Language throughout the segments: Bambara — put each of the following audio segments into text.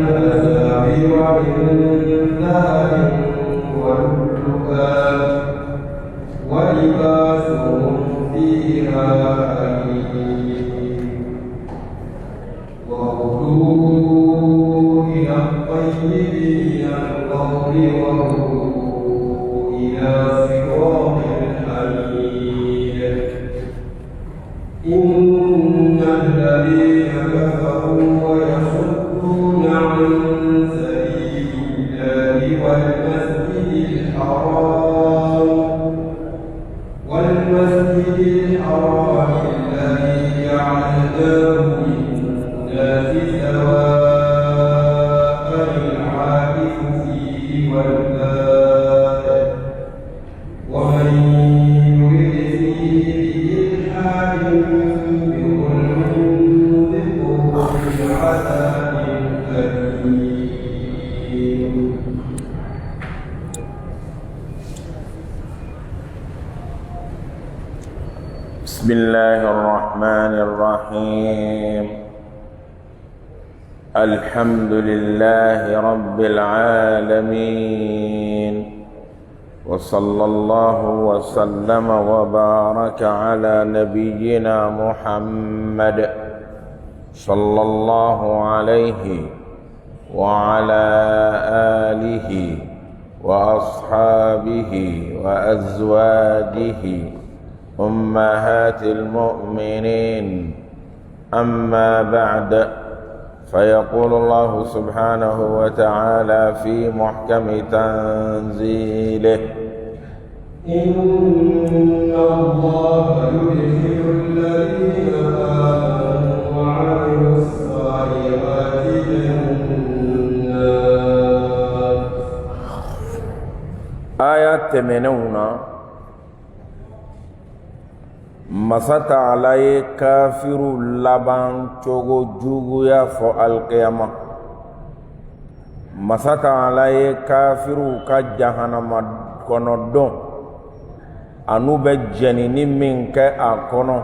أساور من ذهب ولؤلؤا ولباسهم فيها حرير وهدوا إلى الطيب من القول وهدوا إلى صراط الحميد إن الذين كفروا ويصدون عن سبيل الله والمسجد الحرام الذي جعلناه للناس سواء العاكف فيه والباد ومن يرد فيه بإلحاد بظلم نذقه من عذاب أليم. بسم الله الرحمن الرحيم. الحمد لله رب العالمين، وصلى الله وسلم وبارك على نبينا محمد صلى الله عليه وعلى آله وأصحابه وأزواجه أمهات المؤمنين. أما بعد، فيقول الله سبحانه وتعالى في محكم تنزيله: إن الله يدخل الذين آمنوا وعملوا الصالحات جنات. آيات تمنون masata alaye kafiru laban cogo juguya fo alqiyama. masata alaye kafiru ka jahanama kono don anu be jenini min kɛ a kɔnɔ,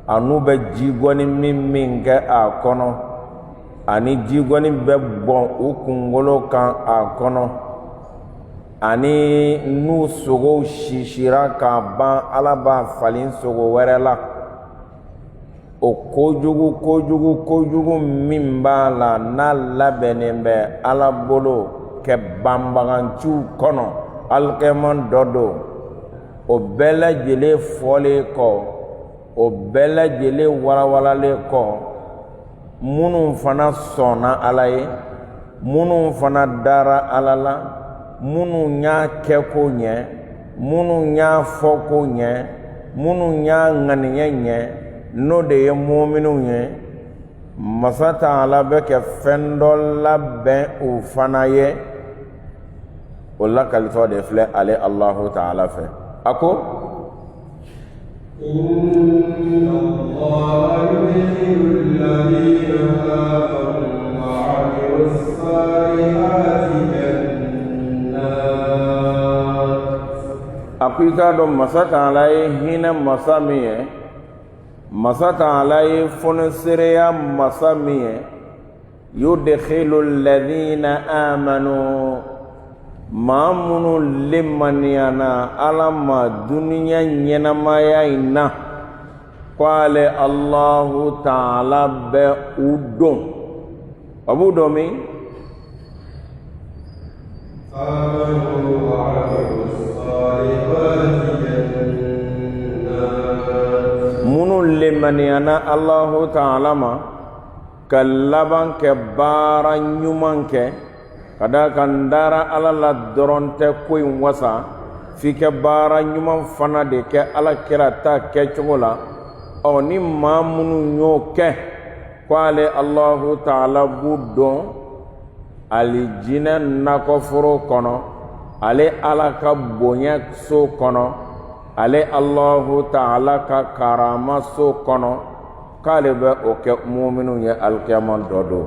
anu be jigɔni min kɛ a kɔnɔ, ani jigɔni bɛ bɔn u kunkolo kan a kɔnɔ, ani n'u sogow sisira ka ban Ala b'a falin sogo wɛrɛ la. o kojugu min b'a la n'a labɛnnen bɛ Ala bolo kɛ banbaganciw kɔnɔ alikɛman dɔ don. o bɛɛ lajɛlen fɔlen kɔ, o bɛɛ lajɛlen walawalalen kɔ, minnu fana sɔnna Ala ye, minnu fana dara Ala la, minnu y'a kɛ ko ɲɛ, minnu y'a fɔ ko ɲɛ, minnu y'a ŋaniya ɲɛ, n'o de ye muminunw ye. Masa Taala bɛ kɛ fɛn dɔ labɛn u fana ye. o lakalitɔ de filɛ ale Allahu Taala fɛ. a ko: inna Allaha yudkhilu alladhina amanu wa 'amilus salihati jannat. a ko i k'a dɔn Masa Taala ye hinɛ masa min ye, Masa Taala ye fɔnisereya masa min ye. yudkhilu alladhina amanu, maa minnu limaniyana Ala ma duniya ɲɛnamaya in na, ko ale Allahu Taala bɛ u dɔn. a b'u dɔn min? amanu wa 'amilus salihati jannat. minnu limaniyana Allahu Taala ma ka laban kɛ baara ɲuman kɛ, ka da kan dara Ala la dɔrɔn tɛ ko in wasa, f'i kɛ baara ɲuman fana de kɛ Ala kira ta kɛcogo la. ni maa minnu y'o kɛ, ko ale Allahu Taala b'u dɔn alijinɛ nakɔforo kɔnɔ, ale Ala ka bonya so kɔnɔ, ale Allahu Taala ka karama so kɔnɔ, k'ale bɛ o kɛ muminunw ye alikiyama dɔ don.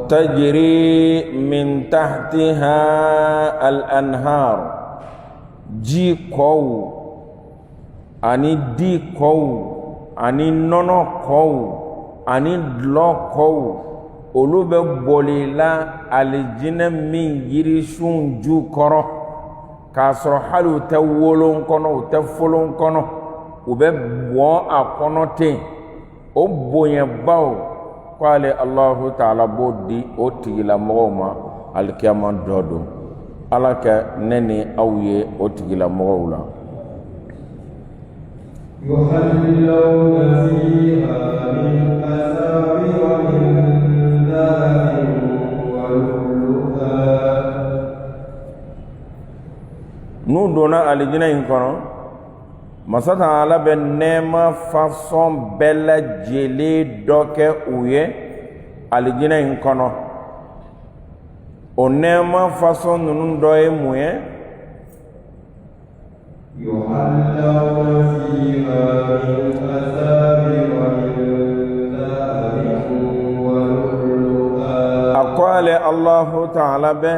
تجري من تحتها الأنهار. ji kɔw ani di kow ani nɔnɔ kow ani dulɔ kow olu bɛ boli la alijinɛ min yirisun ju kɔrɔ k'a sɔrɔ hali u tɛ wolon kɔnɔ u tɛ folon kɔnɔ u bɛ bɔn a kɔnɔ ten o bonyabaw k'ale Allahu Ta'ala b'o di o tigilamɔgɔw ma alikiyama dɔ don ala kɛ ne ni aw ye o tigilamɔgɔw la. يحلون فيها من أساور من ذهب ولؤلؤا. n'u donna alijinɛ in kɔnɔ masa Taala bɛ nɛɛma fasɔn bɛɛ lajɛlen dɔ kɛ u ye alijinɛ in kɔnɔ o nɛɛma fasɔn ninnu dɔ ye mun ye. يحلون فيها من أساور من ذهب ولؤلؤا. a ko ale Allahu Ta'ala bɛ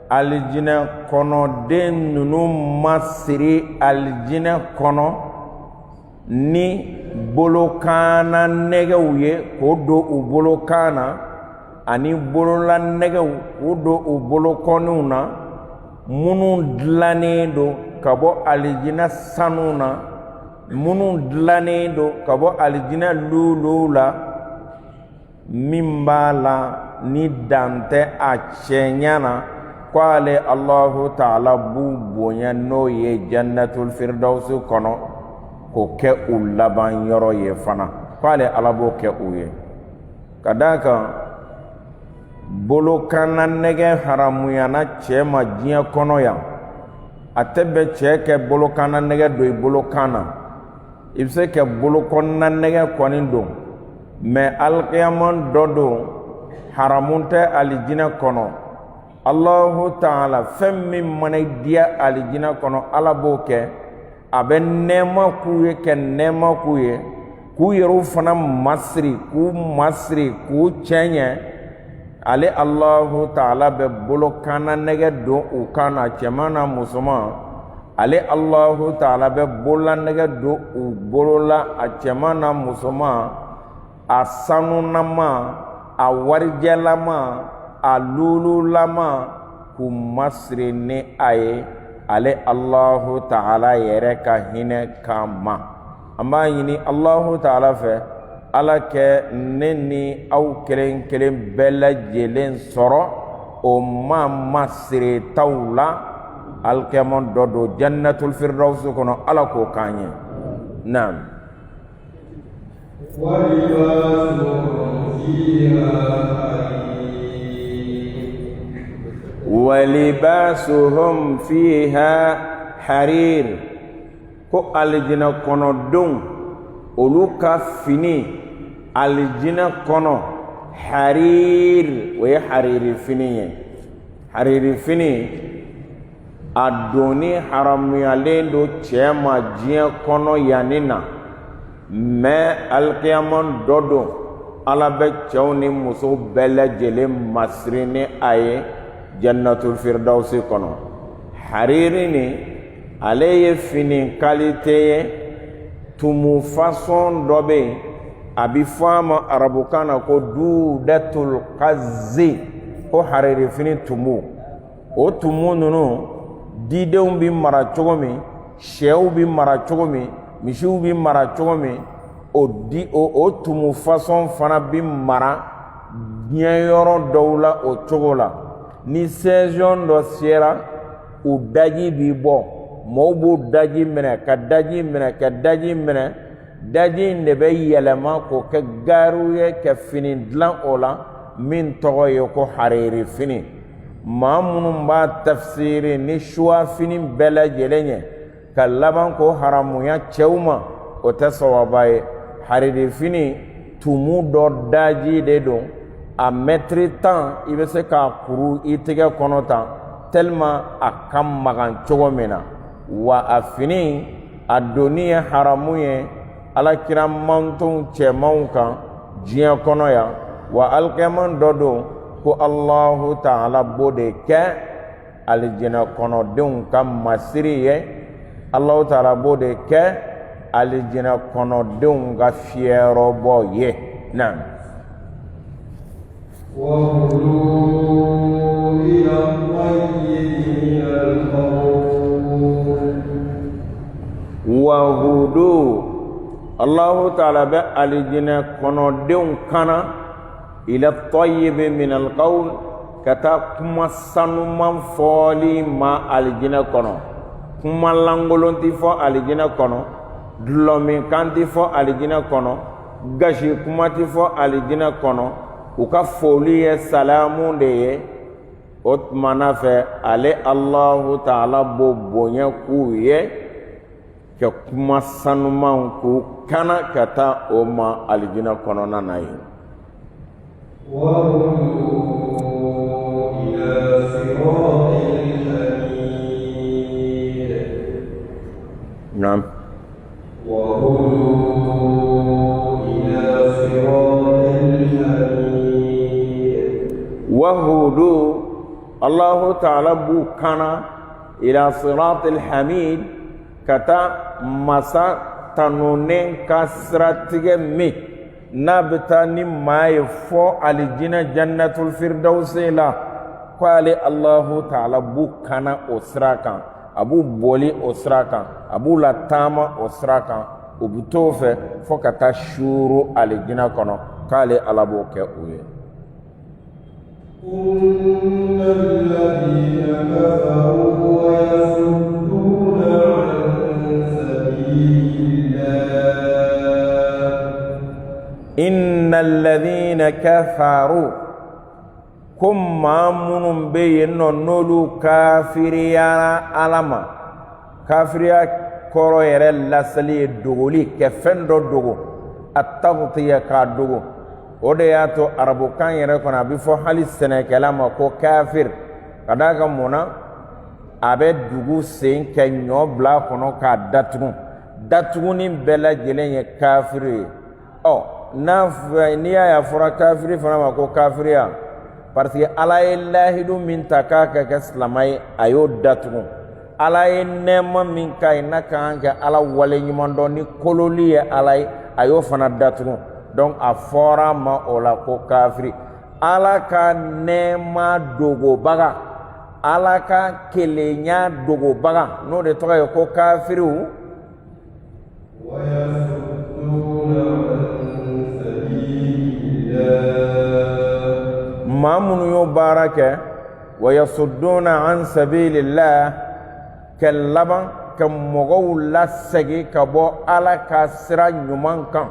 alijinɛ kɔnɔden ninnu masiri alijinɛ kɔnɔ ni bolokaana nɛgɛw ye k'o don u bolokan na ani bolola nɛgɛw k'o don u bolokɔniw na minnu dilannen don ka bɔ alijinɛ sanu na minnu dilannen don ka bɔ alijinɛ luuluw la min b'a la ni dan tɛ a cɛɲa na k'ale Allahu Ta'ala b'u bonya n'o ye jannatul firdausi kɔnɔ k'o kɛ u laban yɔrɔ ye fana k'ale Ala b'o kɛ u ye ka d'a kan bolokana nɛgɛ haramuyana cɛ ma diɲɛ kɔnɔ yan a tɛ bɛn cɛ kɛ bolokana nɛgɛ don i bolokan na i bɛ se ka bolokɔnɔna nɛgɛ kɔni don mɛ alikiyama dɔ don haramu tɛ alijinɛ kɔnɔ Allahu Ta'ala fɛn min mana i diya alijinɛ kɔnɔ Ala b'o kɛ a bɛ nɛɛma k'u ye ka nɛɛma k'u ye k'u yɛrɛw fana masiri k'u cɛɲɛ ale Allahu Ta'ala bɛ bolokana nɛgɛ don u kan na cɛman na musoman ale Allahu Ta'ala bɛ bolola nɛgɛ don u bolola a cɛman na musoman a sanunama a warijɛlama a luululama k'u masiri ni a ye ale Allahu Ta'ala yɛrɛ ka hinɛ kama an b'a ɲini Allahu Ta'ala fɛ Ala kɛ ne ni aw kelen kelen bɛɛ lajɛlen sɔrɔ o ma masiri taw la alikiyama dɔ don jannatul firdausi kɔnɔ Ala k'o k'an ye naam. walibasuhum fiha harir ko alijinɛ kɔnɔdenw olu ka fini alijinɛ kɔnɔ harir o ye hariri fini ye hariri fini a donni haramuyalen do cɛ ma diɲɛ kɔnɔ yanni na mɛ alikiyama dɔ don Ala bɛ cɛw ni musow bɛɛ lajɛlen masiri ni a ye jannatul firdausi kɔnɔ hariri ni ale ye fini kalite ye tumu fasɔn dɔ bɛ yen a bɛ fɔ a ma arabukan na ko dudatul qazi ko hariri fini tumu o tumu ninnu didenw bɛ mara cogo min sɛw bɛ mara cogo min misiw bɛ mara cogo min o tumu fasɔn fana bɛ mara diɲɛ yɔrɔ dɔw la o cogo la ni saison dɔ sera u daji b'i bɔ mɔɔw b'o daji minɛ ka daji minɛ ka daji minɛ daji in de bɛ yɛlɛma k'o kɛ gariw ye ka fini dilan o la min tɔgɔ ye ko hariri fini maa minnu b'a tafsiri ni suwa fini bɛɛ lajɛlen ye ka laban ko haramuya cɛw ma o tɛ sawaba ye hariri fini tumu dɔ daji de don a mɛtiri 10 i bɛ se k'a kuru i tɛgɛ kɔnɔ tan tellement a ka magan cogo min na wa a fini a donni ye haramu ye alakira mantonw cɛmanw kan diɲɛ kɔnɔ yan wa alikiyama dɔ don ko Allahu Ta'ala b'o de kɛ alijinɛ kɔnɔdenw ka masiri ye Allahu Ta'ala b'o de kɛ alijina kɔnɔdenw ka fiyɛrɔbɔ ye. Naam. وهدوا إلى الطيب من القول. وهدوا الله تعالى بألجنا كنودون كان إلى الطيب من القول كتا كما سنمان فولي ما ألجنا كنو كما لنغلون تفو ألجنا كنو دلومين كان تفو ألجنا كنو غشي كما تفو ألجنا كنو uka foli ye salamu de ye o tumana fɛ ale Allahu Ta'ala bo bonya k'u ye ka kuma sanuman k'u kana ka taa o ma alijina kɔnɔna na ye. Naam. وهدوا الله تعالى بوكانا إلى صراط الحميد كتا مسا تنونين كسرتك مي نبتاني ما يفو على جنة الفردوس لا قال الله تعالى بوكانا أسراكا أبو بولي أسراكا أبو لاتاما أسراكا وبتوفى فكتا شورو على جنة كنا قال الله بوكا أوي. إن الذين كفروا ويصدون عن سبيل الله إن الذين كفروا كم مامون بين نولو كافريا علما كافريا كورو يرل لسلي دوغولي كفندو دوغو التغطية كادوغو o de y'a to arabukan yɛrɛ kɔnɔ a bɛ fɔ hali sɛnɛkɛla ma ko kafir ka d'a kan mun na a bɛ dugu sen kɛ ɲɔ bila kɔnɔ k'a datugu datuguni bɛɛ lajɛlen ye kafiri ye. ɔ n'i y'a fɔra kafiri fana ma ko kafiriya parce que ala ye lahidu min ta k'a ka kɛ silamɛ ye a y'o datugu. ala ye nɛɛma min k'a ye n'a ka kan kɛ ala waleɲuman dɔn ni kololi ye ala ye a y'o fana datugu. donc a fɔra ma o la ko kafiri. ala ka nɛɛma dogobaga ala ka kelenya dogobaga n'o de tɔgɔ ye ko kafiriw. maa minnu y'o baara kɛ wayasudduna an sabilillah ka laban ka mɔgɔw lasegi ka bɔ ala ka sira ɲuman kan.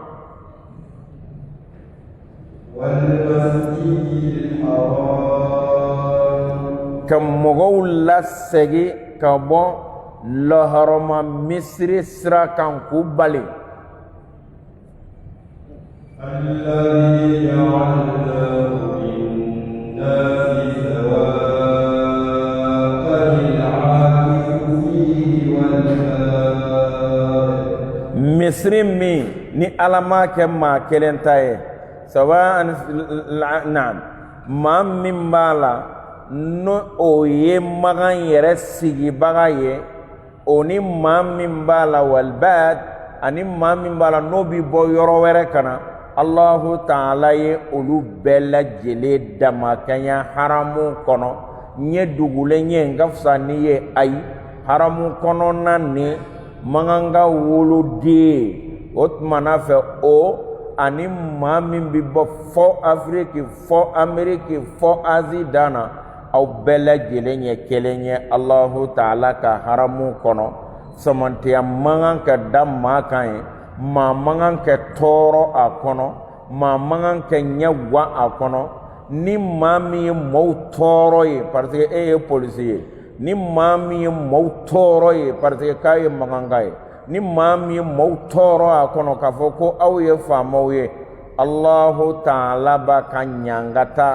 ka mɔgɔw lasegi ka bɔ laharama misiri sira kan k'u bali. misiri min ni ala m'a kɛ maa kelen ta ye sawa'an naam maa min b'a la no o ye magan yɛrɛ sigibaga ye o ni maa min b'a la walbad ani maa min b'a la n'o bi bɔ yɔrɔ wɛrɛ ka na Allahu Ta'ala ye olu bɛɛ lajɛlen damakɛɲɛ haramu kɔnɔ ɲɛ dugulen ɲɛ n ka fisa ni ye ayi haramu kɔnɔna ni man ka woloden o tumana fɛ o ani maa min bɛ bɔ fɔ Afiriki fɔ Ameriki fɔ Azi dan na aw bɛɛ lajɛlen ye kelen ye Allahu Ta'ala ka haramu kɔnɔ samantiya man kan ka da maa kan ye maa man kan ka tɔɔrɔ a kɔnɔ maa man kan ka ɲɛwa a kɔnɔ ni maa min ye maaw tɔɔrɔ ye parce que e ye polisi ye ni maa min ye maaw tɔɔrɔ ye parce que k'a ye maganka ye ni maa min ye maaw tɔɔrɔ a kɔnɔ k'a fɔ ko aw ye faamaw ye Allahu Ta'ala b'a ka ɲangata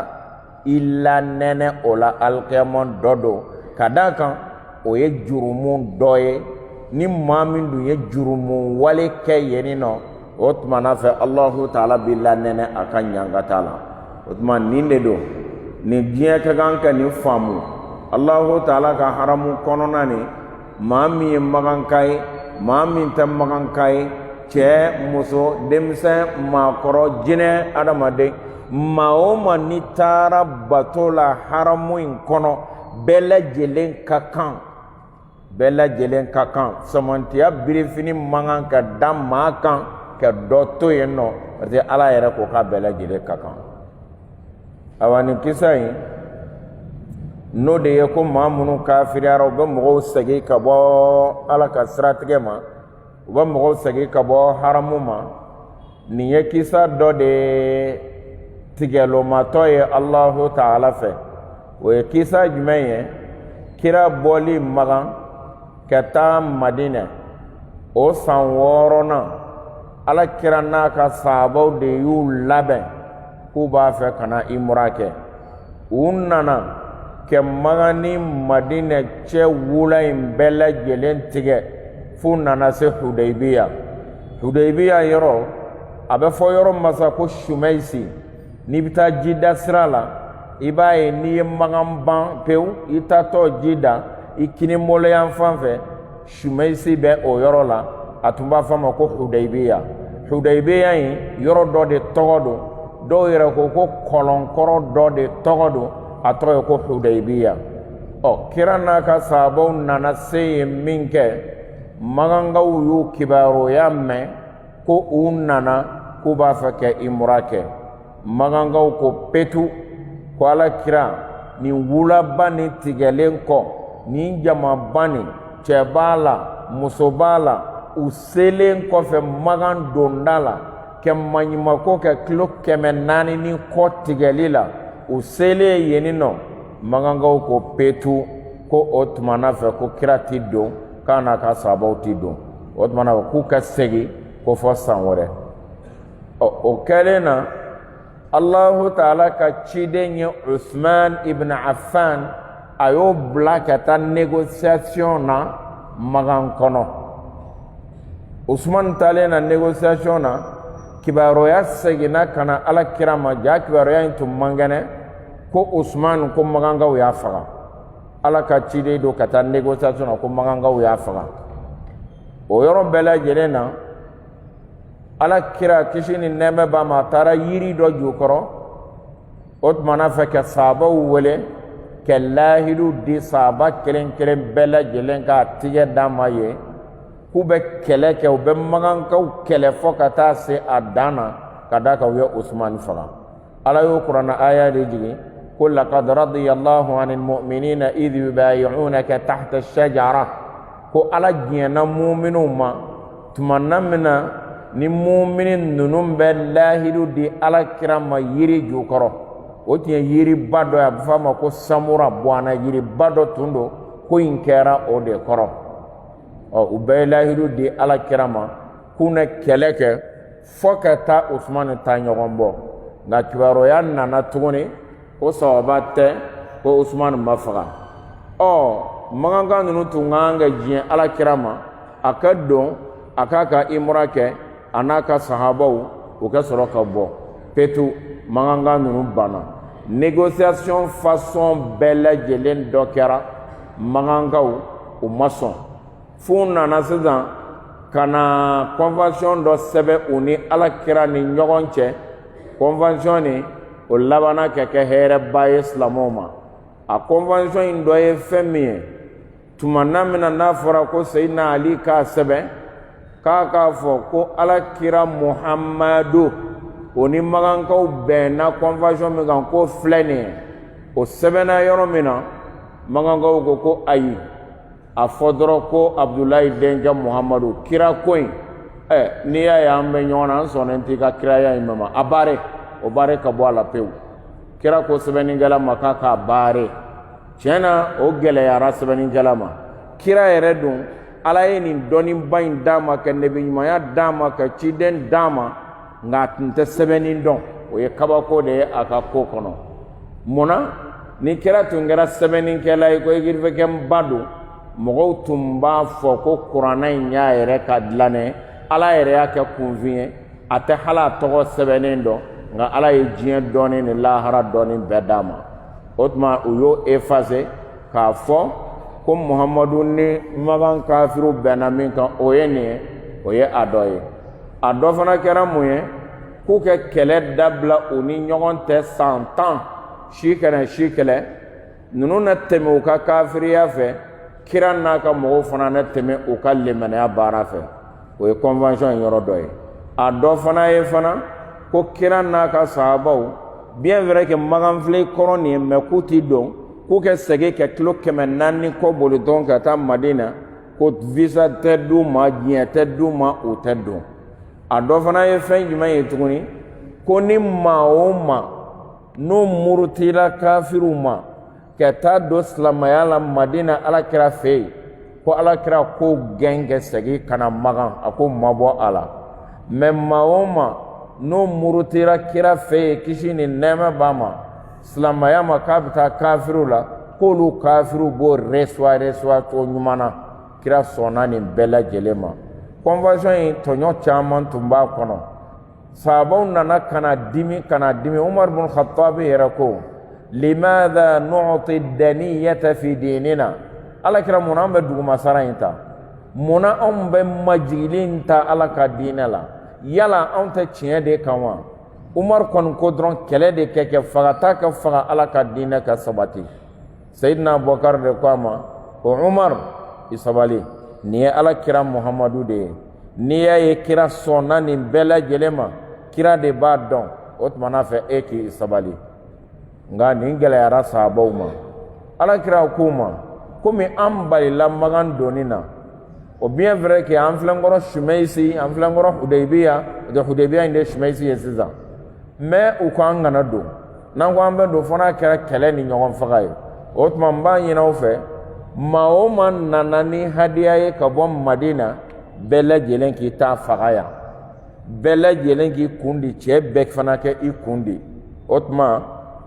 i la nɛnɛ o la alikiyama dɔ don ka d'a kan o ye jurumu dɔ ye ni maa min dun ye jurumu wale kɛ yen nɔ o tumana fɛ Allahu Ta'ala b'i la nɛnɛ a ka ɲangata la o tuma nin de don nin diɲɛ ka kan ka nin faamu Allahu Ta'ala ka haramu kɔnɔna ni maa min ye maganka ye maa min tɛ maganka ye cɛ muso denmisɛn maakɔrɔ jinɛ adamaden maa o maa ni taara bato la haramu in kɔnɔ bɛɛ lajɛlen ka kan samantiya birifini man kan ka da maa kan ka dɔ to yen nɔ parce que ala yɛrɛ ko k'a bɛɛ lajɛlen ka kan awa nin kisa in n'o de ye ko maa minnu kafiriyara u bɛ mɔgɔw segin ka bɔ ala ka siratigɛ ma u bɛ mɔgɔw segin ka bɔ haramu ma nin ye kisa dɔ de tigɛlomatɔ ye Allahu Ta'ala fɛ o ye kisa jumɛn ye kira bɔli Magan ka taa Madinɛ o san 6nan ala kira n'a ka sahabaw de y'u labɛn k'u b'a fɛ ka na umra kɛ u nana kɛ Magan ni Madinɛ cɛ wula in bɛɛ lajɛlen tigɛ f'u nana se Hudaybiya yɔrɔ a bɛ fɔ yɔrɔ masa ko Shumaisi n'i bɛ taa jida sira la i b'a ye n'i ye Magan ban pewu i taatɔ jida i kini mɔlɔyan fan fɛ Shumaisi bɛ o yɔrɔ la a tun b'a fɔ a ma ko Hudaybiya in yɔrɔ dɔ de tɔgɔ don dɔw yɛrɛ ko kɔlɔnkɔrɔ dɔ de tɔgɔ don a tɔgɔ ye ko Hudaybiya kira n'a ka sahabaw nana se yen min kɛ Magankaw y'u kibaruya mɛn ko u nana k'u b'a fɛ ka umra kɛ Magankaw ko petu ko ala kira nin wulaba nin tigɛlen kɔ nin jamaba nin cɛ b'a la muso b'a la u selen kɔfɛ Magan donda la kɛ maɲumako kɛ kilo 400 ni kɔ tigɛli la u selen yeni nɔ Magankaw ko petu ko o tumana fɛ ko kira ti don k'a n'a ka sahabaw ti don o tumana fɛ k'u ka segin ko fɔ san wɛrɛ o kɛlen na Allahu Ta'ala ka ciden ye Uthman ibn Affan a y'o bila ka taa négociation na Magan kɔnɔ Usman talen na négociation na kibaruya seginna ka na ala kira ma ja kibaruya in tun man kɛnɛ ko Usman ko Magankaw y'a faga ala ka ciden don ka taa négociation na ko Magankaw y'a faga o yɔrɔ bɛɛ lajɛlen na ala kira kisi ni nɛɛmɛ b'a ma a taara yiri dɔ ju kɔrɔ o tumana fɛ ka sahabaw wele ka lahidu di sahaba kelen kelen bɛɛ lajɛlen k'a tigɛ d'a ma ye k'u bɛ kɛlɛ kɛ u bɛ Magankaw kɛlɛ fɔ ka taa se a dan na ka da kan u ye Usman faga ala y'o kuranna aya de jigin ko laqad radiyallahu anil mu'minina idh yubayi'unaka tahta ash-shajara ko ala diɲɛna mu'minu ma tumanna min na ni mu'minin ninnu bɛ lahidu di ala kira ma yiri ju kɔrɔ o tun ye yiriba dɔ ye a bɛ fɔ a ma ko samura buwana yiriba dɔ tun don ko in kɛra o de kɔrɔ u bɛɛ ye lahidu di ala kira ma k'u na kɛlɛ kɛ fɔ ka taa Usman ta ɲɔgɔn bɔ nka kibaruya nana tuguni o sababa tɛ ko Usman ma faga Maganka ninnu tun ka kan ka diɲɛ ala kira ma a ka don a k'a ka umra kɛ a n'a ka sahabaw u ka sɔrɔ ka bɔ petu Maganka ninnu banna négociation façon bɛɛ lajɛlen dɔ kɛra Magankaw u ma sɔn f'u nana sisan ka na convention dɔ sɛbɛn u ni ala kira ni ɲɔgɔn cɛ convention ni o labanna ka kɛ hɛrɛba ye silamɛw ma a convention in dɔ ye fɛn min ye tumana min na n'a fɔra ko Seydina Ali k'a sɛbɛn k'a fɔ ko ala kira Muhammadu o ni Magankaw bɛnna convention min kan ko filɛ nin ye o sɛbɛnna yɔrɔ min na Magankaw ko ayi a fɔ dɔrɔn ko Abdulayi denkɛ Muhammadu kira ko in n'i y'a ye an bɛ ɲɔgɔn na an sɔnnen t'i ka kiraya in ma a baare o baare ka bɔ a la pewu kira ko sɛbɛnnikɛla ma k'a baare tiɲɛ na o gɛlɛyara sɛbɛnnikɛla ma kira yɛrɛ dun ala ye nin dɔnniba in d'a ma ka nebiɲumanya d'a ma ka ciden d'a ma nka a tun tɛ sɛbɛnni dɔn o ye kabako de ye a ka ko kɔnɔ munna ni kira tun kɛra sɛbɛnnikɛla ye ko écrivain ba don mɔgɔw tun b'a fɔ ko kuranna in y'a yɛrɛ ka dilanɛ ala yɛrɛ y'a kɛ kunfin ye a tɛ hali a tɔgɔ sɛbɛnnen dɔn nka ala ye diɲɛ dɔɔnin ni lahara dɔɔnin bɛɛ d'a ma o tuma u y'o effacer k'a fɔ ko Muhammadu ni Magan kafiru bɛnna min kan o ye nin ye o ye a dɔ ye a dɔ fana kɛra mun ye k'u kɛ kɛlɛ dabila u ni ɲɔgɔn tɛ san 10 si kɛnɛ si kɛlɛ ninnu na tɛmɛ u ka kafiriya fɛ kira n'a ka mɔgɔw fana na tɛmɛ u ka limaniya baara fɛ o ye convention yɔrɔ dɔ ye a dɔ fana ye fana ko kira n'a ka sahabaw bien vrai que maganfile kɔrɔ nin ye mais k'u t'i dɔn k'u kɛ segin kɛ kilo 400 kɔ boli dɔrɔn ka taa Madina ko visa tɛ d'u ma diɲɛ tɛ d'u ma u tɛ don a dɔ fana ye fɛn jumɛn ye tuguni ko ni maa o maa n'o murutila kafiriw ma ka taa don silamaya la Madina alakira fɛ yen ko alakira ko gɛn kɛ segin kana magan a ko mabɔ a la mais maa o maa n'o murutira kira fɛ yen kisi ni nɛɛma b'a ma silamaya ma k'a bɛ taa kafiriw la k'olu kafiriw b'o reçoit cogo ɲuman na kira sɔnna nin bɛɛ lajɛlen ma convention in tɔɲɔ caman tun b'a kɔnɔ sahabaw nana kana dimi Umar bin Khattab yɛrɛ ko limadha nu'ti daniyata fi dinina alakira mun an bɛ dugumasara in ta mun anw bɛ majigili ta ala ka diinɛ la yala anw tɛ tiɲɛ de kan wa Umar kɔni ko dɔrɔn kɛlɛ de kɛ fagata ka faga ala ka diinɛ ka sabati Sayyidina Abubakar de ko a ma ko Umar i sabali nin ye alakira Muhammadu de ye n'i y'a ye kira sɔnna nin bɛɛ lajɛlen ma kira de b'a dɔn o tumana fɛ e k'i sabali nka nin gɛlɛyara sahabaw ma alakira k'u ma komi an balila magan donni na o bien vrai que an filɛ kɔrɔ Shumaisi an filɛ kɔrɔ Hudaybiya in de Shumaisi ye sisan mais u ko an kana don n'an ko an bɛ don fo n'a kɛra kɛlɛ ni ɲɔgɔn faga ye o tuma n b'a ɲini aw fɛ maa o maa nana ni hadiya ye ka bɔ Madina bɛɛ lajɛlen k'i ta faga yan bɛɛ lajɛlen k'i kun di cɛ bɛɛ fana kɛ i kun di o tuma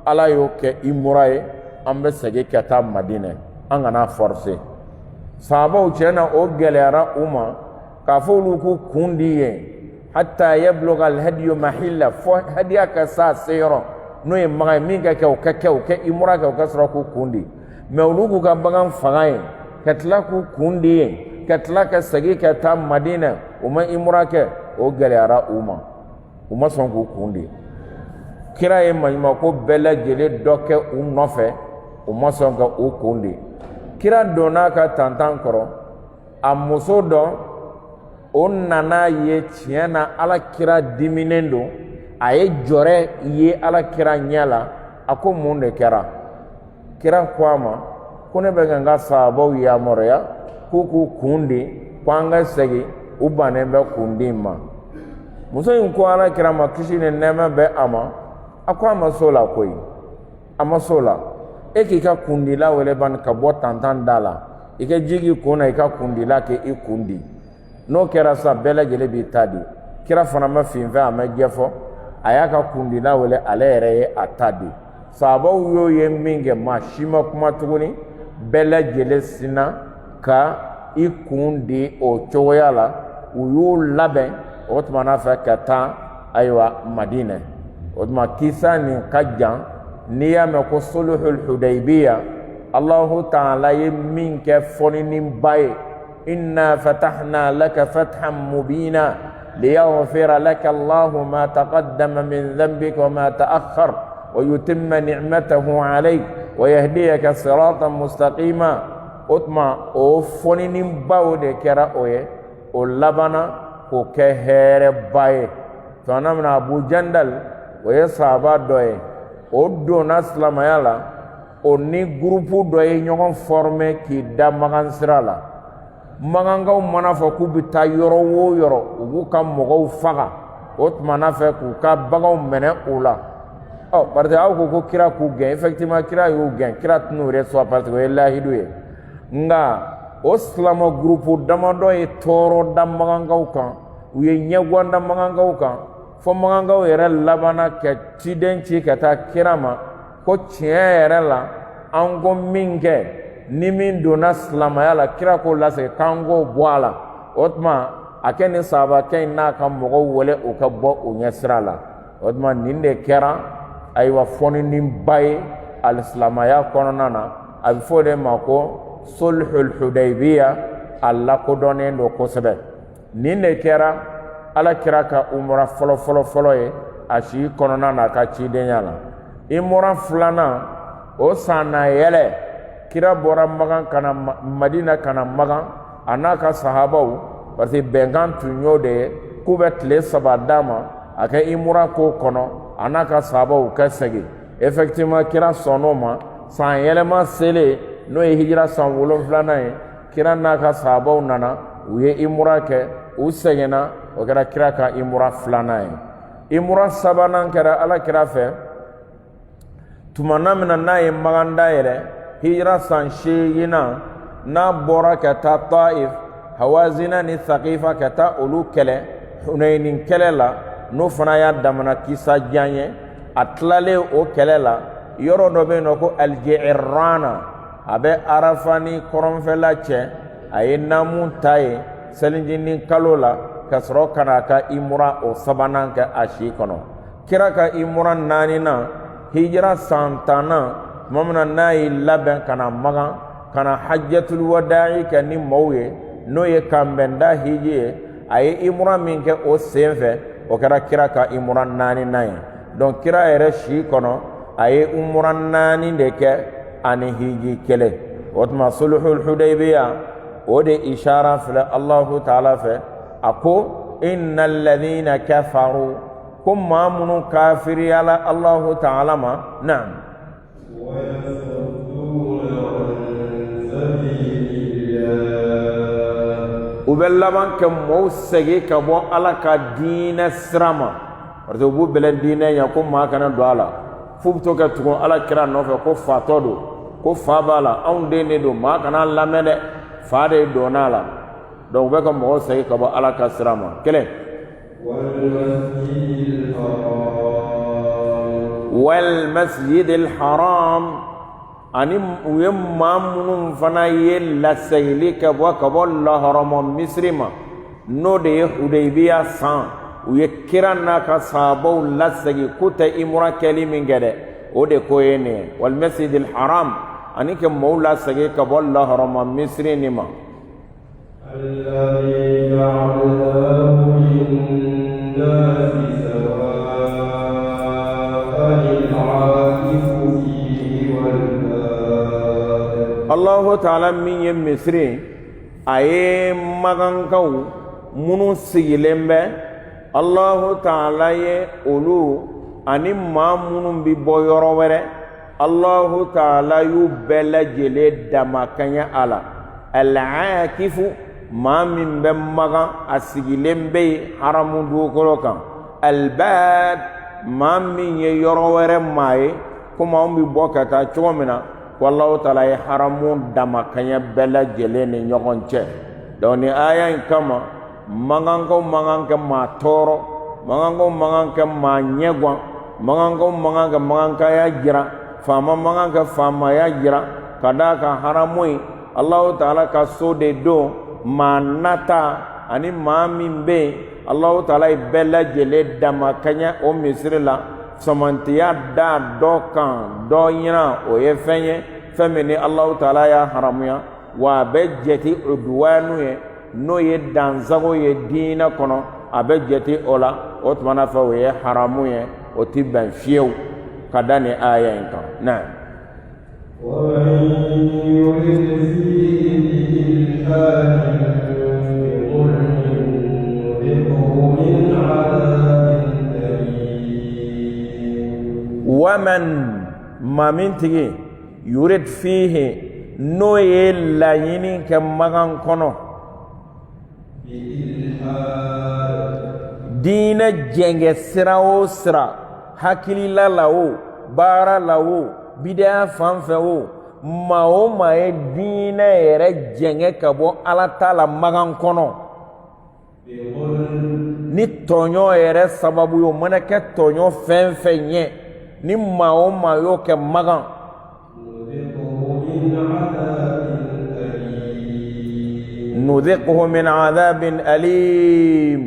ala y'o kɛ i mura ye an bɛ segin ka taa Madina an kana forcer sahabaw cɛ na o gɛlɛyara u ma k'a fɔ olu k'u kun di yen hatta yabluga al-hadiyu mahilla fo hadiya ka sa seyɔrɔ n'o ye magan ye min ka kɛ o ka kɛ o kɛ i mura kɛ o ka sɔrɔ k'u kun di mais olu k'u ka bagan faga yen ka tila k'u kun di yen ka tila ka segin ka taa Madina u ma i mura kɛ o gɛlɛyara u ma sɔn k'u kun di kira ye maɲumako bɛɛ lajɛlen dɔ kɛ u nɔfɛ u ma sɔn ka u kun di kira donna ka tantan kɔrɔ a muso dɔ o nana ye tiɲɛ na alakira diminen don a ye jɔrɛ ye alakira ɲɛ la a ko mun de kɛra kira ko a ma ko ne bɛ ka n ka sahabaw yamaruya k'u k'u kun di ko an ka segin u bannen bɛ kun di ma muso in ko alakira ma kisi ni nɛɛma bɛ a ma a ko a ma s'o la koyi a ma s'o la e k'i ka kundila wele bani ka bɔ tantan da la i ka jigi kun na i ka kundila kɛ i kundi n'o kɛra sa bɛɛ lajɛlen b'i ta di kira fana ma finfɛn a ma jɛfɔ a y'a ka kundila wele ale yɛrɛ ye a ta di sahabaw y'o ye min kɛ maa si ma kuma tuguni bɛɛ lajɛlen sinna ka i kun di o cogoya la u y'u labɛn o tumana fɛ ka taa ayiwa Madina o tuma kisa nin ka jan n'i y'a mɛn ko sulhul Hudaybiya Allahu Ta'ala ye min kɛ fɔniba ye inna fatahna laka fathan mubina liyaghfira laka Allahu ma taqaddama min dhanbika wa ma ta'akhkhar wa yutimma ni'matahu alayk wa yahdiyaka siratan mustaqima o tuma o fɔniba o de kɛra o ye o labana k'o kɛ hɛrɛba ye tɔnɔ min na Abu Jandal o ye sahaba dɔ ye o donna silamaya la o ni gurupu dɔ ye ɲɔgɔn former k'i da magan sira la magankaw mana fɔ k'u bɛ taa yɔrɔ o yɔrɔ u b'u ka mɔgɔw faga o tumana fɛ k'u ka baganw minɛ u la parce que aw ko kira k'u gɛn effectivement kira y'u gɛn kira tɛn'u reçoit parce que o ye lahidu ye nka o silama gurupu damadɔ ye tɔɔrɔ da magankaw kan u ye ɲɛguwan da magankaw kan fo magankaw yɛrɛ labana ka ciden ci ka taa kira ma ko tiɲɛ yɛrɛ la an ko min kɛ ni min donna silamaya la kira k'o lasegin k'an k'o bɔ a la o tuma a kɛ nin sahabakɛ in n'a ka mɔgɔw wele u ka bɔ u ɲɛ sira la o tuma nin de kɛra ayiwa fɔniba ye alisilamaya kɔnɔna na a bɛ fɔ o de ma ko sulhul Hudaybiya a lakodɔnnen don kosɛbɛ nin de kɛra ala kira ka umra fɔlɔ ye a si kɔnɔna na ka cidenya la umra filanan o san na yɛlɛ kira bɔra Magan kana Madina kana Magan a n'a ka sahabaw parce que bɛnkan tun y'o de ye k'u bɛ tile 3 d'a ma a kɛ umra ko kɔnɔ a n'a ka sahabaw ka segin effectivement kira sɔnn'o ma san yɛlɛma selen n'o ye hijira san 7nan ye kira n'a ka sahabaw nana u ye umra kɛ u seginna o kɛra kira ka umra filanan ye umra sabanan kɛra ala kira fɛ tumana min na n'a ye Magan dayɛlɛ hijira san 8 n'a bɔra ka taa Taif Hawazina ni Thaqifa ka taa olu kɛlɛ Hunainin kɛlɛ la n'o fana y'a damana kisa jan ye a tilalen o kɛlɛ la yɔrɔ dɔ bɛ yen nɔ ko Al-Ji'irrana a bɛ Arafa ni kɔrɔnfɛla cɛ a ye naamu ta ye selinjini kalo la ka sɔrɔ ka na ka umra o sabanan kɛ a si kɔnɔ kira ka umra 4nan hijira san 10nan tuma min na n'a ye labɛn ka na Magan ka na hajjatul wada'i kɛ ni maaw ye n'o ye kanbɛnda hiji ye a ye umra min kɛ o sen fɛ o kɛra kira ka umra 4nan ye donc kira yɛrɛ si kɔnɔ a ye umra 4 de kɛ ani hiji 1 o tuma sulhul hudaybiya o de ishara filɛ Allahu ta'ala fɛ a ko innal ladhina kafaru ko maa minnu kafiriyala Allahu ta'ala ma naam u bɛ laban ka maaw segin ka bɔ ala ka diinɛ sira ma parce que u b'u bɛlɛn diinɛ ɲɛ ko maa kana don a la f'u bɛ to ka tugun ala kira nɔfɛ ko fatɔ don ko fa b'a la anw den de don maa kana lamɛn dɛ fa de donna a la donc u bɛ ka mɔgɔw segin ka bɔ ala ka sira ma kelen wal masjidil haram ani u ye maa minnu fana ye lasegili ka bɔ laharama misiri ma n'o de ye Hudaybiya san u ye kira n'a ka sahabaw lasegi k'u tɛ umra kɛli min kɛ dɛ o de ko ye nin ye wal masjidil haram ani ka maaw lasegi ka bɔ laharama misiri nin ma Allahu ta'ala min ye misiri a ye Magankaw minnu sigilen bɛ Allahu ta'ala ye olu ani maa minnu bi bɔ yɔrɔ wɛrɛ Allahu ta'ala y'u bɛɛ lajɛlen damakanya a la al-aakifu maa min bɛ Magan a sigilen bɛ yen haramu dugukolo kan al-baad maa min ye yɔrɔ wɛrɛ maa ye komi anw bi bɔ ka taa cogo min na Allahu ta'ala ye haramu damakanya bɛɛ lajɛlen ni ɲɔgɔn cɛ donc ni aya in kama Magankaw man kan kɛ maa tɔɔrɔ Magankaw man kan kɛ maa ɲɛguwan Magankaw man kan kɛ Magankaya jira faama man kan kɛ faamaya jira ka d'a kan haramu in Allahu ta'ala ka so de don maa nata ani maa min bɛ yen Allahu ta'ala ye bɛɛ lajɛlen damakanya o misiri la samantiya da dɔ kan dɔ ɲina o ye fɛn ye fɛn min ni Allahu ta'ala y'a haramuya wa a bɛ jate udwanu ye n'o ye dansago ye diinɛ kɔnɔ a bɛ jate o la o tuma na fɛ o ye haramu ye o ti bɛn fiyewu ka da ni aya in kan naam waman maa min tigi yurid fihi n'o ye laɲini kɛ Magan kɔnɔ diinɛ jɛngɛ sira o sira hakilila la o baara la o bidaya fan fɛ o maa ye diinɛ yɛrɛ jɛngɛ ka bɔ ala ta la Magan kɔnɔ ni tɔɲɔ yɛrɛ sababu ye o mana kɛ tɔɲɔ fɛn fɛn ɲɛ ni maa y'o kɛ Magan nudhiquhu min adhabin alim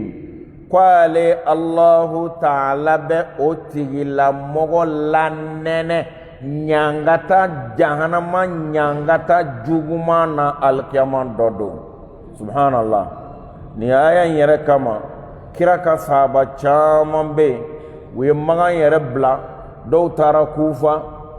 kwale Allahu ta'ala bɛ o tigilamɔgɔ lanɛnɛ ɲangata jahanama ɲangata juguman na alikiyama dɔ don subhanallah ni aya in yɛrɛ kama kira ka sahaba caman bɛ yen u ye magan yɛrɛ bila dɔw taara kufa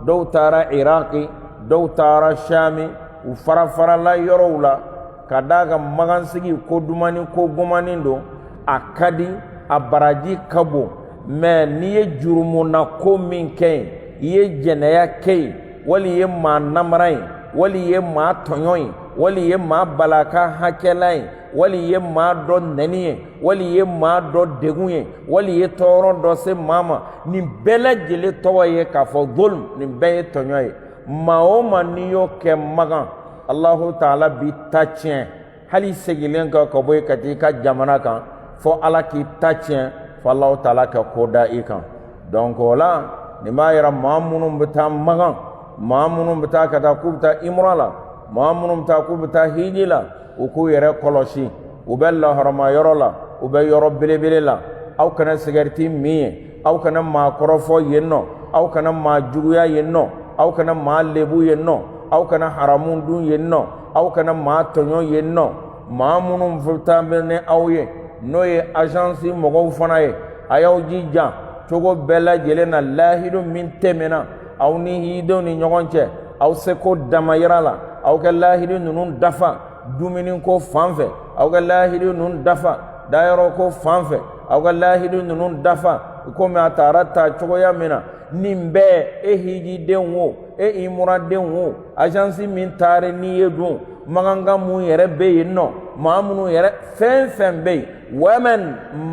dɔw taara iraki dɔw taara shami u fara-farala yɔrɔw la ka d'a kan magansigi ko dumani ko gomani don a ka di a baraji ka bon mais n'i ye jurumuna ko min kɛ yen i ye jɛnɛya kɛ yen wali i ye maa namara yen wali i ye maa tɔɲɔ yen wali i ye maa balaka hakɛla yen wali i ye maa dɔ nɛni ye wali i ye maa dɔ degun ye wali i ye tɔɔrɔ dɔ se maa ma nin bɛɛ lajɛlen tɔgɔ ye k'a fɔ zulm nin bɛɛ ye tɔɲɔ ye maa o maa n'i y'o kɛ magan Allahu Ta'ala b'i ta tiɲɛ hali segilen kan ka bɔ yen ka t'i ka jamana kan fɔ Ala k'i ta tiɲɛ fɔ Allahu Ta'ala ka ko da i kan donc o la nin b'a yira maa minnu bɛ taa magan maa minnu bɛ taa ka taa k'u bɛ taa imra la maa minnu bɛ taa k'u bɛ taa hiji la u k'u yɛrɛ kɔlɔsi u bɛ laharama yɔrɔ la u bɛ yɔrɔ belebele la aw kana sigariti min ye aw kana maa kɔrɔfɔ yen nɔ aw kana maa juguya yen nɔ aw kana maa lebu yen nɔ aw kana haramu dun yen nɔ aw kana maa tɔɲɔ yen nɔ maa minnu bɛ taa ni aw ye n'o ye agence mɔgɔw fana ye a y'aw jija cogo bɛɛ lajɛlen na lahidu min tɛmɛna aw ni hidenw ni ɲɔgɔn cɛ aw seko damayira la aw ka lahidu ninnu dafa dumuni ko fan fɛ aw ka lahidu ninnu dafa dayɔrɔ ko fan fɛ aw ka lahidu ninnu dafa komi a taara ta cogoya min na nin bɛɛ e hijidenw o e imuradenw o agence min taara n'i ye dun magankan mun yɛrɛ bɛ yen nɔ maa minnu yɛrɛ fɛn fɛn bɛ yen wɛmɛn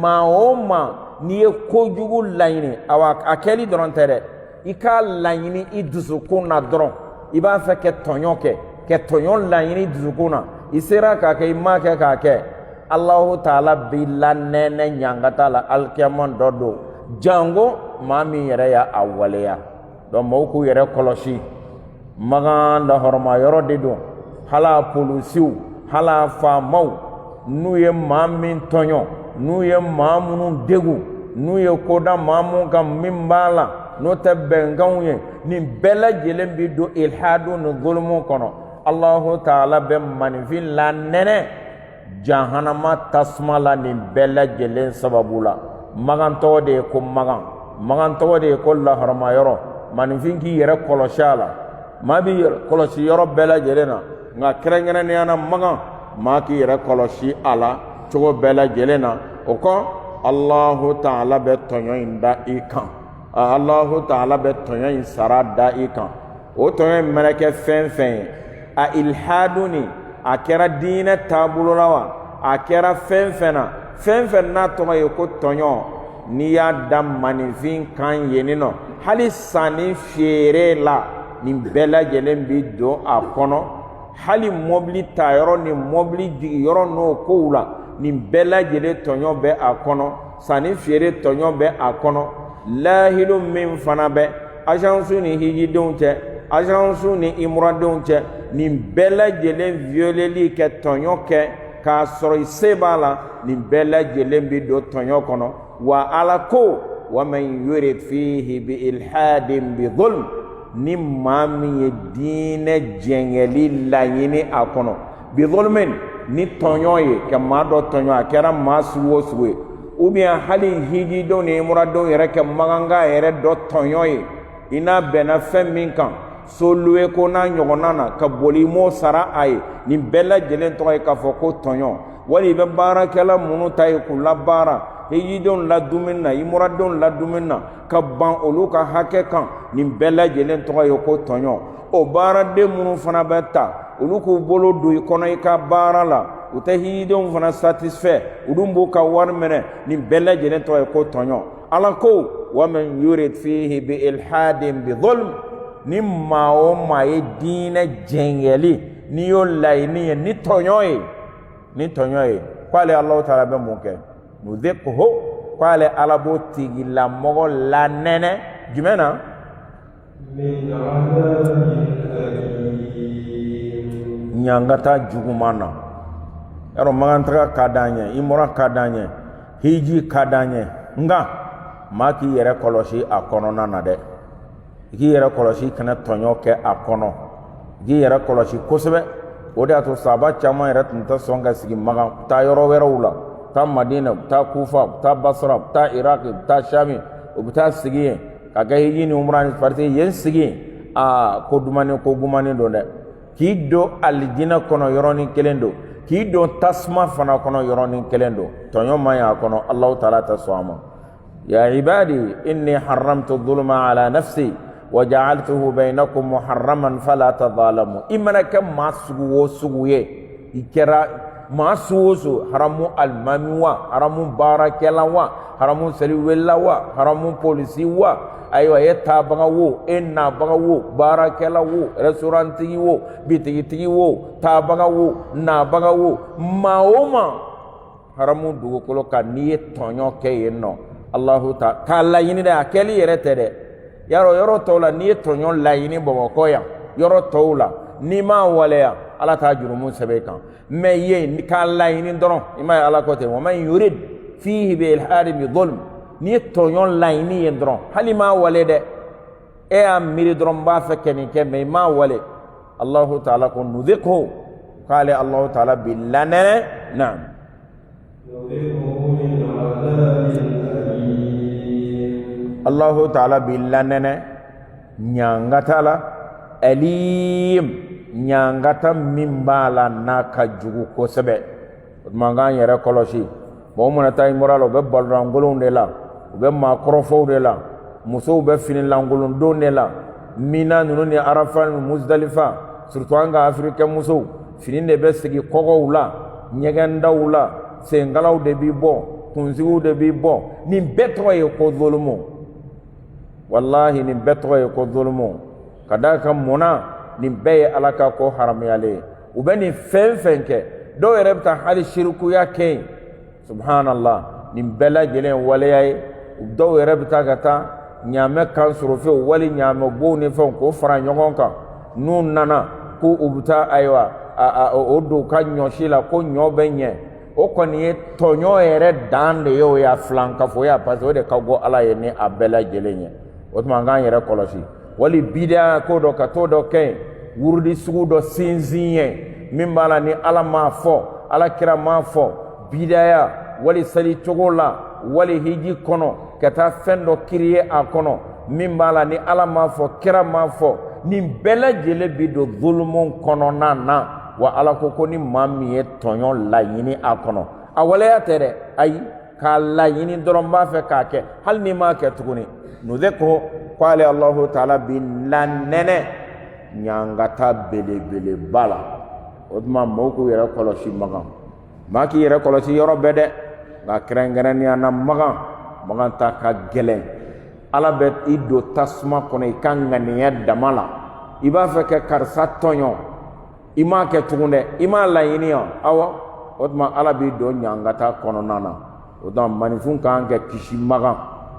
maa o maa n'i ye kojugu laɲini a kɛli dɔrɔn tɛ dɛ i k'a laɲini i dusukun na dɔrɔn i b'a fɛ ka tɔɲɔ kɛ ka tɔɲɔ laɲini dusukun na i sera k'a kɛ i m'a kɛ k'a kɛ Allahu Ta'ala b'i la nɛnɛ ɲangata la alikiyama dɔ don jango maa min yɛrɛ y'a waleya donc mɔgɔw k'u yɛrɛ kɔlɔsi magan lahɔrɔma yɔrɔ de don hala polisiw hala faamaw n'u ye maa min tɔɲɔ n'u ye maa minnu degu n'u ye koda maa min kan min b'a la n'o tɛ bɛnkanw ye nin bɛɛ lajɛlen bi don ilhadu ni golomu kɔnɔ Allahu Ta'ala bɛ maninfin la nɛnɛ jahanama tasuma la nin bɛɛ lajɛlen sababu la magan tɔgɔ de ye ko magan tɔgɔ de ye ko laharama yɔrɔ maninfin k'i yɛrɛ kɔlɔsi a la maa b'i yɛrɛ kɔlɔsi yɔrɔ bɛɛ lajɛlen na nka kɛrɛnkɛrɛnnenya na magan maa k'i yɛrɛ kɔlɔsi a la cogo bɛɛ lajɛlen na o kɔ Allahu Ta'ala bɛ tɔɲɔ in da i kan Allahu Ta'ala bɛ tɔɲɔ in sara da i kan o tɔɲɔ in mana kɛ fɛn fɛn ye a ilhadu ni a kɛra diinɛ taabolo la wa a kɛra fɛn fɛn na fɛn fɛn n'a tɔgɔ ye ko tɔɲɔ n'i y'a da maninfin kan yen nɔ hali sanni feere la nin bɛɛ lajɛlen bi don a kɔnɔ hali mɔbili ta yɔrɔ ni mɔbili jigi yɔrɔ n'o kow la nin bɛɛ lajɛlen tɔɲɔ bɛ a kɔnɔ sanni feere tɔɲɔ bɛ a kɔnɔ lahidu min fana bɛ agence ni hijidenw cɛ agence ni imuradenw cɛ nin bɛɛ lajɛlen violeli kɛ tɔɲɔ kɛ k'a sɔrɔ i se b'a la nin bɛɛ lajɛlen bi don tɔɲɔ kɔnɔ wa Ala ko wa man yurid fihi bi ilhadin bi zulm ni maa min ye diinɛ jɛngɛli laɲini a kɔnɔ bi zulmin ni tɔɲɔ ye ka maa dɔ tɔɲɔ a kɛra maa sugu o sugu ye ou bien hali hijidenw ni imuradenw yɛrɛ kɛ maganga yɛrɛ dɔ tɔɲɔ ye i n'a bɛnna fɛn min kan so luwe ko n'a ɲɔgɔnna na ka boli m'o sara a ye nin bɛɛ lajɛlen tɔgɔ ye k'a fɔ ko tɔɲɔ wali i bɛ baarakɛla minnu ta ye k'u labaara hijidenw la dumuni na imuradenw la dumuni na ka ban olu ka hakɛ kan nin bɛɛ lajɛlen tɔgɔ ye ko tɔɲɔ o baaraden minnu fana bɛ ta olu k'u bolo don i kɔnɔ i ka baara la u tɛ hijidenw fana satisfait olu b'u ka wari minɛ nin bɛɛ lajɛlen tɔgɔ ye ko tɔɲɔ Ala ko wa man yurid fihi bi ilhadin bi zulm ni maa o maa ye diinɛ jɛngɛli n'i y'o laɲini ye ni tɔɲɔ ye k'ale Allahu Ta'ala bɛ mun kɛ nudhiquhu k'ale Ala b'o tigilamɔgɔ lanɛnɛ jumɛn na ɲangata juguman na yɔrɔ magantaga ka d'an ye imura ka d'an ye hiji ka d'an ye nka maa k'i yɛrɛ kɔlɔsi a kɔnɔna na dɛ i k'i yɛrɛ kɔlɔsi kana tɔɲɔ kɛ a kɔnɔ i k'i yɛrɛ kɔlɔsi kosɛbɛ o de y'a to sahaba caman yɛrɛ tun tɛ sɔn ka sigi magan taa yɔrɔ wɛrɛw la taa Madina u bɛ taa Kufa u bɛ taa Basra u bɛ taa Iraq u bɛ taa Shami u bɛ taa sigi yen ka kɛ hiji ni umra ni parce que yen sigi yen ko dumani ko gumani don dɛ k'i don alijinɛ kɔnɔ yɔrɔnin kelen don k'i don tasuma fana kɔnɔ yɔrɔnin kelen don tɔɲɔ man ɲi a kɔnɔ Allahu taala tɛ sɔn a ma ya ibadi inni haramtu dhulma ala nafsi wa ja'altuhu bainakum muharraman fala tadhalamu i mana kɛ maa sugu o sugu ye i kɛra maa sugu o sugu haramu alimami wa haramu baarakɛla wa haramu seliwela wa haramu polisi wa ayiwa e taabaga wo e nabaga wo baarakɛla wo restaurantigi wo bitigitigi wo taabaga wo nabaga wo maa o maa haramu dugukolo kan n'i ye tɔɲɔ kɛ yen nɔ Allahu ta k'a laɲini dɛ a kɛli yɛrɛ tɛ dɛ yarɔ yɔrɔ tɔw la n'i ye tɔɲɔ laɲini Bamakɔ yan yɔrɔ tɔw la n'i m'a waleya Ala t'a jurumu sɛbɛn i kan mais yen k'a laɲini dɔrɔn i m'a ye Ala ko ten wa man yurid fihi bi ilhadin bi dhulm n'i ye tɔɲɔ laɲini yen dɔrɔn hali m'a wale dɛ e y'a miiri dɔrɔn n b'a fɛ kɛ nin kɛ mais i m'a wale Allahu taala ko nudhiqhu k'ale Allahu taala bi lanɛnɛ naam Allahu taala bi lanɛnɛ ɲangata la alim ɲangata min b'a la n'a ka jugu kosɛbɛ o tuma k'an yɛrɛ kɔlɔsi mɔgɔ mana taa i mɔra la u bɛ balolankolonw de la u bɛ maakɔrɔfɔw de la musow bɛ finilankolondon de la Mina ninnu ni Arafa ni Muzdalifa surtout an ka Afirikɛn musow fini de bɛ sigi kɔgɔw la ɲɛgɛndaw la senkalaw de b'i bɔ kunsigiw de b'i bɔ nin bɛɛ tɔgɔ ye ko zulumu wallahi nin bɛɛ tɔgɔ ye ko zulumu ka d'a kan munna nin bɛɛ ye Ala ka ko haramuyalen ye u bɛ nin fɛn fɛn kɛ dɔw yɛrɛ bɛ taa hali shirikuya kɛ yen subhanallah nin bɛɛ lajɛlen ye waleya ye dɔw yɛrɛ bɛ taa ka taa ɲaamɛ kan sɔrɔ fewu wali ɲaamɛ bow ni fɛnw k'o fara ɲɔgɔn kan n'u nana ko u bɛ taa ayiwa o don ka ɲɔsi la ko ɲɔ bɛ ɲɛ o kɔni ye tɔɲɔ yɛrɛ dan de ye o ya filankafoya parce que o de ka go Ala ye ni a bɛɛ lajɛlen ye o tuma an k'an yɛrɛ kɔlɔsi wali bidaya ko dɔ ka t'o dɔ kɛ yen wurudi sugu dɔ sinsin ye min b'a la ni Ala m'a fɔ Alakira m'a fɔ bidaya wali seli cogo la wali hiji kɔnɔ ka taa fɛn dɔ kiriye a kɔnɔ min b'a la ni Ala m'a fɔ kira m'a fɔ nin bɛɛ lajɛlen bi don zulumu kɔnɔna na wa Ala ko ni maa min ye tɔɲɔ laɲini a kɔnɔ a waleya tɛ dɛ ayi k'a laɲini dɔrɔn b'a fɛ k'a kɛ hali ni m'a kɛ tuguni nudhiqhu k'ale Allahu taala bi lanɛnɛ ɲangata belebeleba la o tuma mɔgɔw k'u yɛrɛ kɔlɔsi magan maa k'i yɛrɛ kɔlɔsi yɔrɔ bɛɛ dɛ nka kɛrɛnkɛrɛnnenya na magan ta ka gɛlɛn Ala bɛ i don tasuma kɔnɔ i ka ŋaniya dama la i b'a fɛ kɛ karisa tɔɲɔ i m'a kɛ tugun dɛ i m'a laɲini yan awɔ o tuma Ala b'i don ɲangata kɔnɔna na o tuma maninfin kan kɛ kisi magan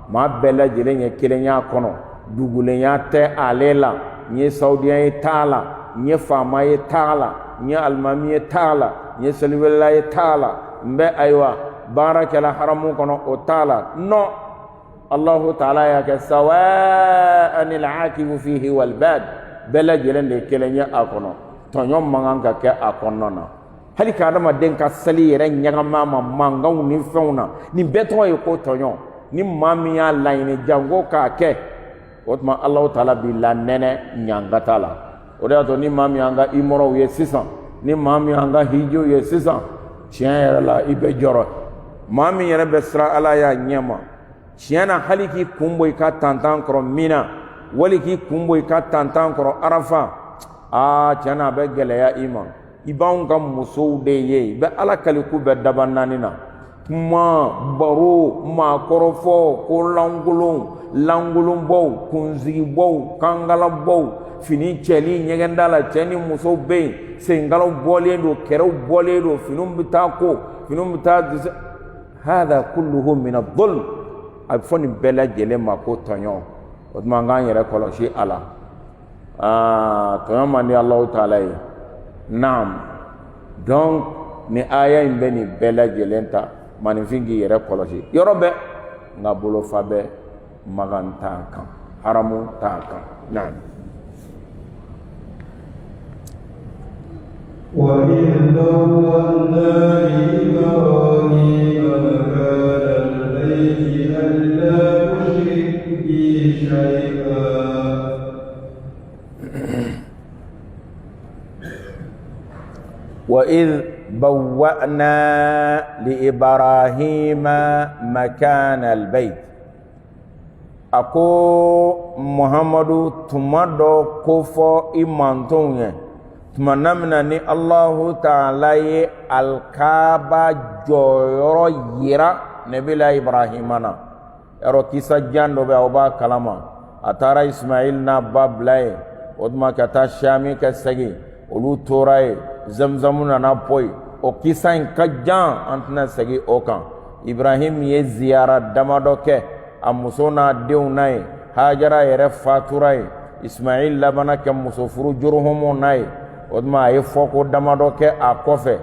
maa bɛɛ lajɛlen ye kelenya kɔnɔ dugulenya tɛ ale la n ye saudiya ye t'a la n ye faama ye t'a la n ye alimami ye t'a la n ye seliwela ye t'a la n bɛ ayiwa baara kɛla haramu kɔnɔ o t'a la non Allahu taala y'a kɛ sawa'an al-akifu fihi wal bad bɛɛ lajɛlen de ye kelen ye a kɔnɔ tɔɲɔ man kan ka kɛ a kɔnɔna na hali ka adamaden ka seli yɛrɛ ɲagama ma mankanw ni fɛnw na nin bɛɛ tɔgɔ ye ko tɔɲɔ ni maa min y'a laɲini janko k'a kɛ o tuma Allahu taala b'i lanɛnɛ ɲangata la o de y'a to ni maa min y'an ka imɔrɔw ye sisan ni maa min y'an ka hijiw ye sisan tiɲɛ yɛrɛ la i bɛ jɔrɔ maa min yɛrɛ bɛ siran Ala y'a ɲɛ ma tiɲɛ na hali k'i kun bɔ i ka tantan kɔrɔ Mina wali k'i kun bɔ i ka tantan kɔrɔ Arafa tiɲɛ na a bɛ gɛlɛya i ma i b'anw ka musow de ye i bɛ Ala kaliku bɛ daba naani na kuma baro maakɔrɔfɔ ko lankolonbaw kunsigibaw kankalabaw fini cɛli ɲɛgɛnda la cɛ ni muso bɛ yen senkalaw bɔlen don kɛrɛw bɔlen don finiw bɛ taa ko finiw bɛ taa disi hada kulluhu min adh-dhulm a bɛ fɔ nin bɛɛ lajɛlen ma ko tɔɲɔ o tuma an k'an yɛrɛ kɔlɔsi a la tɔɲɔ man di Allahu taala ye naam donc ni aya in bɛ nin bɛɛ lajɛlen ta maninfin k'i yɛrɛ kɔlɔsi yɔrɔ bɛɛ nka bolofa bɛɛ magan t'a kan haramu t'a kan naam وإذ بوأنا لإبراهيم ألا تشرك بي شيئا وإذ بوأنا لإبراهيم مكان البيت أكو محمد تمدو كفو إمانتون تمنمنا ني الله تعالى الكعبة جويرو يرا نبي إبراهيم أنا يرو كيسا جاندو بأوبا كلاما أتارا إسماعيل نباب لاي ودما كتا شامي كسجي ولو توراي zamzamuna na poi o kisa in kajan antna segi okan Ibrahim ye ziyara damado ke amusona deunai Hajara yere faturai Ismail labana ke musofuru jurhumo nai odma ye foko damado ke akofe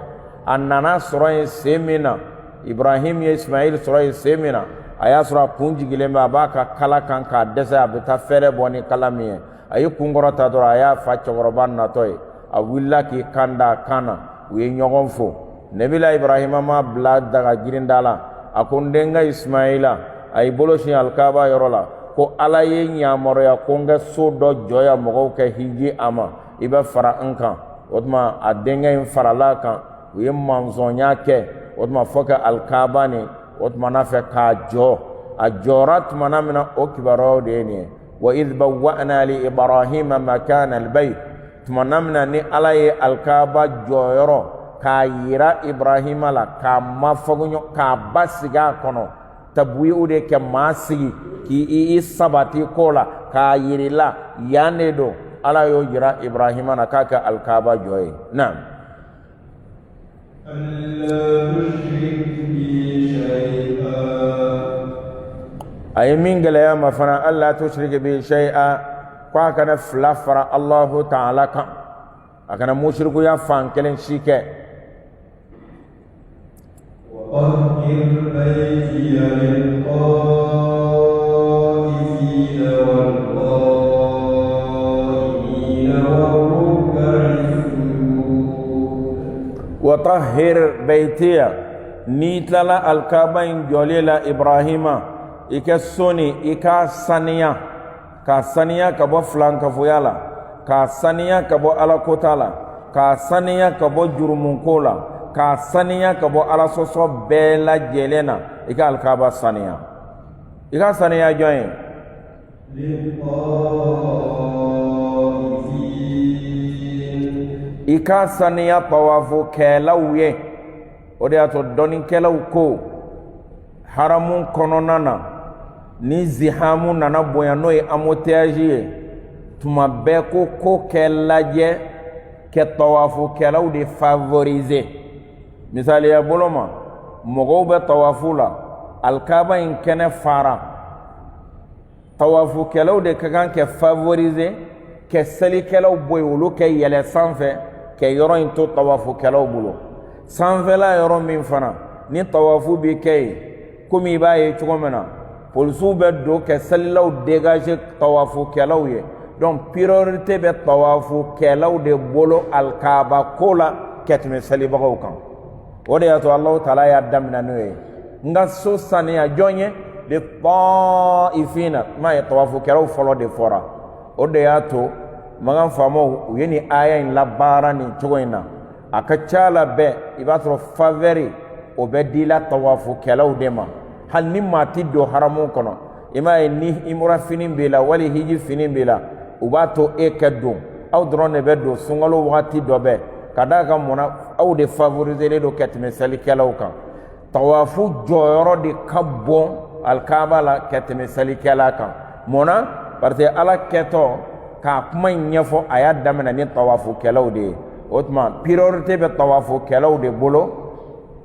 annana sura semina Ibrahim ye Ismail sura semina aya sura kunji gilemba baka kala kan ka desa abita fere boni kalamiye ayi kungorota dora aya fa chogoroban na toy a willa ki kanda kana u ye ɲɔgɔn fo nebila Ibrahima ma bila daga girinda la a ko n denkɛ Ismaila a y'i bolo sin alikaba yɔrɔ la ko ala ye ɲamɔrɔya ko n kɛ so dɔ jɔya mɔgɔw kɛ hiji a ma i bɛ fara n kan o tuma a denkɛ in farala kan u ye mɔnzɔnya kɛ o tuma fɔ kɛ alikaba ni o tuma na fɛ k'a jɔ a jɔra tuma na min na o kibaruyaw de ye nin ye wa idh bawwa'na li Ibrahima makana al-bayt tuma namina ni ala ye alkaaba jɔyɔrɔ k'a yira Ibrahima la k'a mafaguɲɔ k'a basigi a kɔnɔ tabuyi'u de kɛ maa sigi k'i sabati ko la k'a yirila yan de don ala y'o yira Ibrahima la k'a kɛ alkaaba jɔ ye naam a ye min gɛlɛya ma fana alla tushrik bi shay'a ko a kana fila fara Allahu ta'ala kan a kana mushrikuya fan kelen si kɛ وطهر بيتي للطائفين والقائمين والركع السجود وطهر بيتي نيتلا الكعبة جوليلا إبراهيم إك سوني إك سانيا ka saniya ka bɔ filankafoya la ka saniya ka bɔ alakota la ka saniya ka bɔ jurumunko la ka saniya ka bɔ alasɔsɔ bɛɛ lajɛlen na i ka alikaba saniya i ka saniya jɔn ye i ka saniya tawafo kɛlaw ye o de y'a to dɔnnikɛlaw ko haramu kɔnɔna na ni zihamu nana bonya n'o ye embouteillage ye tuma bɛɛ ko kɛ lajɛ kɛ tawafu kɛlaw de favoriser misaliya bolo ma mɔgɔw bɛ tawafu la alikaba in kɛnɛ fara tawafu kɛlaw de ka kan kɛ favoriser kɛ selikɛlaw bɔ yen olu kɛ yɛlɛ sanfɛ kɛ yɔrɔ in to tawafu kɛlaw bolo sanfɛla yɔrɔ min fana ni tawafu bi kɛ yen komi i b'a ye cogo min na polisiw bɛ don kɛ selilaw dégager tawafu kɛlaw ye donc priorité bɛ tawafu kɛlaw de bolo alkaaba ko la ka tɛmɛ selibagaw kan o de y'a to Alahu taala y'a daminɛ n'o ye n ka so saniya jɔn ye de taifina m'a ye tawafu kɛlaw fɔlɔ de fɔra o de y'a to magan faamaw u ye nin aya in labaara nin cogo in na a ka ca la bɛɛ i b'a sɔrɔ faveur o bɛ dila tawafu kɛlaw de ma hali ni maa ti don haramu kɔnɔ i m'a ye ni imura fini b'i la wali hiji fini b'i la u b'a to e kɛ don aw dɔrɔn de bɛ don sunkalo wagati dɔ bɛ ka d'a kan mun na aw de favoriser don ka tɛmɛ selikɛlaw kan tawafu jɔyɔrɔ de ka bon alkaaba la ka tɛmɛ selikɛla kan mun na parce que ala kɛtɔ k'a kuma in ɲɛfɔ a y'a daminɛ ni tawafu kɛlaw de ye o tuma priorité bɛ tawafu kɛlaw de bolo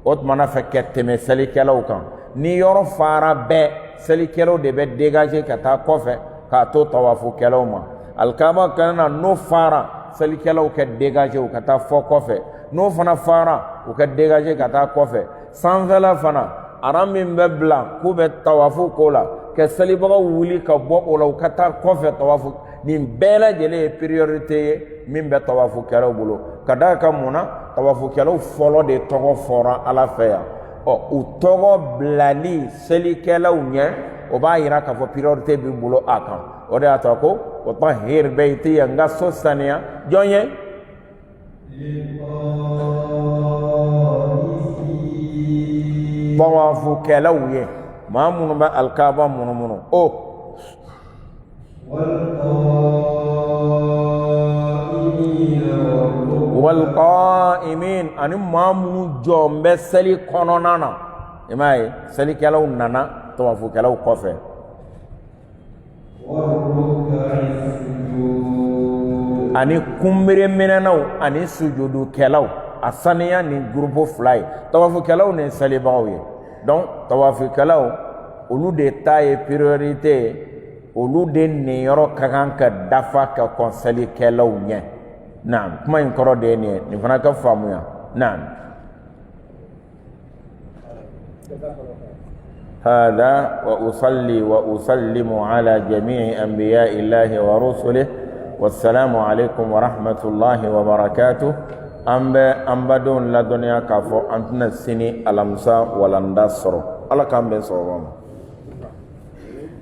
o tuma na fɛ ka tɛmɛ selikɛlaw kan ni yɔrɔ fara bɛɛ selikɛlaw de bɛ dégager ka taa kɔfɛ k'a to tawafu kɛlaw ma alkaaba kana na n'o fara selikɛlaw ka dégager ka taa fɔ kɔfɛ n'o fana fara u ka dégager ka taa kɔfɛ sanfɛla fana aran min bɛ bila k'u bɛ tawafu ko la ka selibagaw wuli ka bɔ o la u ka taa kɔfɛ tawafu nin bɛɛ lajɛlen ye priorité ye min bɛ tawafu kɛlaw bolo ka d'a kan mun na tawafu kɛlaw fɔlɔ de tɔgɔ fɔra ala fɛ yan u tɔgɔ bilali selikɛlaw ɲɛ o b'a yira k'a fɔ priorité b'i bolo a kan o de y'a to ko wa tahhir bayti n ka so saniya jɔn ye tawafukɛlaw ye maa minnu bɛ alikaaba munumunu o walqa'imin ani maa minnu jɔn bɛ seli kɔnɔna na i m'a ye selikɛlaw nana tawafukɛlaw kɔfɛ ani kunbereminɛnaw ani sujudukɛlaw a saniya ni groupe fila ye tawafukɛlaw ni selibagaw ye donc tawafukɛlaw olu de ta ye priorité ye olu de niyɔrɔ ka kan ka dafa ka kɔn selikɛlaw ɲɛ naam kuma in kɔrɔ de ye nin ye nin fana ka faamuya naam هذا وأصلي وأسلم على جميع أنبياء الله ورسله والسلام عليكم ورحمة الله وبركاته أنبدون لدنيا كفو أنتنا السني ألمسا ولندسر الله كان بين صوبهم